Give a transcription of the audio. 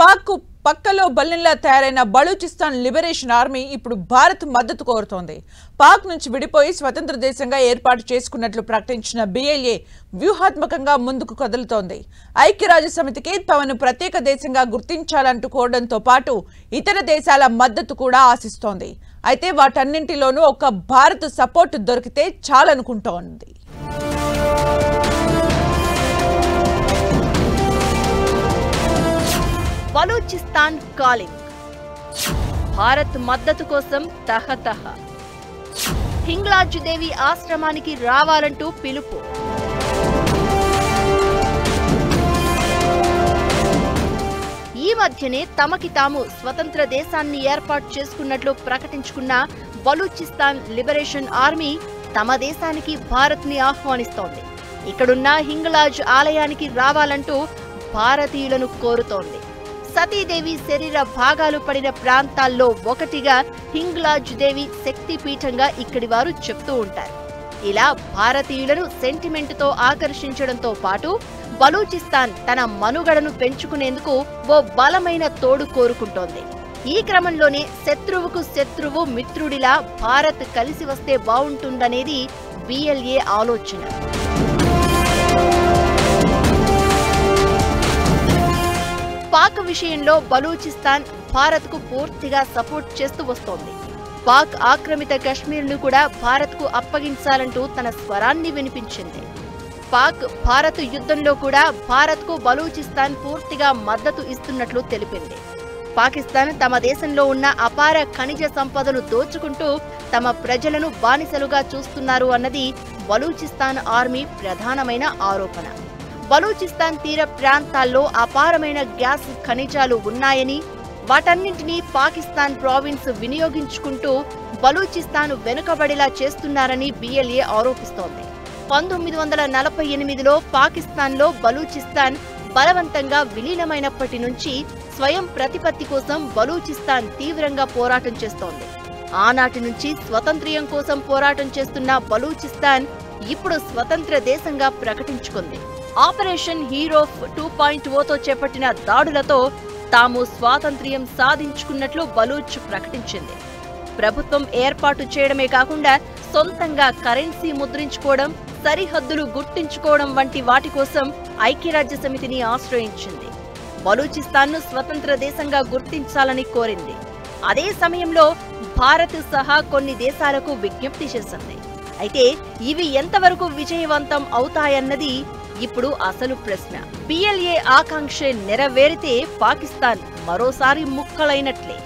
పాక్ పక్కలో బల్లెంలా తయారైన Balochistan liberation army ఇప్పుడు భారత్ మద్దతు కోరుతోంది. పాక్ నుంచి విడిపోయి స్వతంత్ర దేశంగా ఏర్పాటు చేసుకున్నట్లు ప్రకటించిన బిఎల్ఏ వ్యూహాత్మకంగా ముందుకు కదులుతోంది. ఐక్యరాజ్య సమితికి తమను ప్రత్యేక దేశంగా గుర్తించాలంటూ కోరడంతో పాటు ఇతర దేశాల మద్దతు కూడా ఆశిస్తోంది. అయితే వాటన్నింటిలోనూ ఒక భారత్ సపోర్ట్ దొరికితే చాలనుకుంటోంది. బలూచిస్తాన్ కాలింగ్, భారత్ మద్దతు కోసం తహతహ, హింగ్లాజ్ దేవి ఆశ్రమానికి రావాలంటూ పిలుపు. ఈ మధ్యనే తమకి తాము స్వతంత్ర దేశాన్ని ఏర్పాటు చేసుకున్నట్లు ప్రకటించుకున్న బలూచిస్తాన్ లిబరేషన్ ఆర్మీ తమ దేశానికి భారత్ ని ఆహ్వానిస్తోంది. ఇక్కడున్న హింగ్లాజ్ ఆలయానికి రావాలంటూ భారతీయులను కోరుతోంది. సతీదేవి శరీర భాగాలు పడిన ప్రాంతాల్లో ఒకటిగా హింగ్లాజ్ దేవి శక్తిపీఠంగా ఇక్కడి వారు చెప్తూ ఉంటారు. ఇలా భారతీయులను సెంటిమెంట్తో ఆకర్షించడంతో పాటు బలూచిస్తాన్ తన మనుగడను పెంచుకునేందుకు ఓ బలమైన తోడు కోరుకుంటోంది. ఈ క్రమంలోనే శత్రువుకు శత్రువు మిత్రుడిలా భారత్ కలిసి వస్తే బావుంటుందనేది బిఎల్ఏ ఆలోచన. పాక్ విషయంలో బలూచిస్తాన్ భారత్కు పూర్తిగా సపోర్ట్ చేస్తూ వస్తోంది. పాక్ ఆక్రమిత కశ్మీర్ను కూడా భారత్కు అప్పగించాలంటూ తన స్వరాన్ని వినిపించింది. పాక్ భారత్ యుద్ధంలో కూడా భారత్కు బలూచిస్తాన్ పూర్తిగా మద్దతు ఇస్తున్నట్లు తెలిపింది. పాకిస్తాన్ తమ దేశంలో ఉన్న అపార ఖనిజ సంపదను దోచుకుంటూ తమ ప్రజలను బానిసలుగా చూస్తున్నారు అన్నది బలూచిస్తాన్ ఆర్మీ ప్రధానమైన ఆరోపణ. బలూచిస్తాన్ తీర ప్రాంతాల్లో అపారమైన గ్యాస్ ఖనిజాలు ఉన్నాయని, వాటన్నింటినీ పాకిస్తాన్ ప్రావిన్స్ వినియోగించుకుంటూ బలూచిస్తాన్ వెనుకబడిలా చేస్తున్నారని బిఎల్ఏ ఆరోపిస్తోంది. 1948లో పాకిస్తాన్లో బలూచిస్తాన్ బలవంతంగా విలీనమైనప్పటి నుంచి స్వయం ప్రతిపత్తి కోసం బలూచిస్తాన్ తీవ్రంగా పోరాటం చేస్తోంది. ఆనాటి నుంచి స్వతంత్ర్యం కోసం పోరాటం చేస్తున్న బలూచిస్తాన్ ఇప్పుడు స్వతంత్ర దేశంగా ప్రకటించుకుంది. ఆపరేషన్ హీరో 2.0తో చేపట్టిన దాడులతో తాము స్వాతంత్ర్యం సాధించుకున్నట్లు బలూచ్ ప్రకటించింది. ప్రభుత్వం ఏర్పాటు చేయడమే కాకుండా సొంతంగా కరెన్సీ ముద్రించుకోవడం, సరిహద్దులు గుర్తించుకోవడం వంటి వాటి కోసం ఐక్యరాజ్య సమితిని ఆశ్రయించింది. బలూచిస్తాన్ను స్వతంత్ర దేశంగా గుర్తించాలని కోరింది. అదే సమయంలో భారత్ సహా కొన్ని దేశాలకు విజ్ఞప్తి చేసింది. అయితే ఇవి ఎంతవరకు విజయవంతం అవుతాయన్నది ఇప్పుడు అసలు ప్రశ్న. బిఎల్ఏ ఆకాంక్ష నెరవేరితే పాకిస్తాన్ మరోసారి ముక్కలైనట్లే.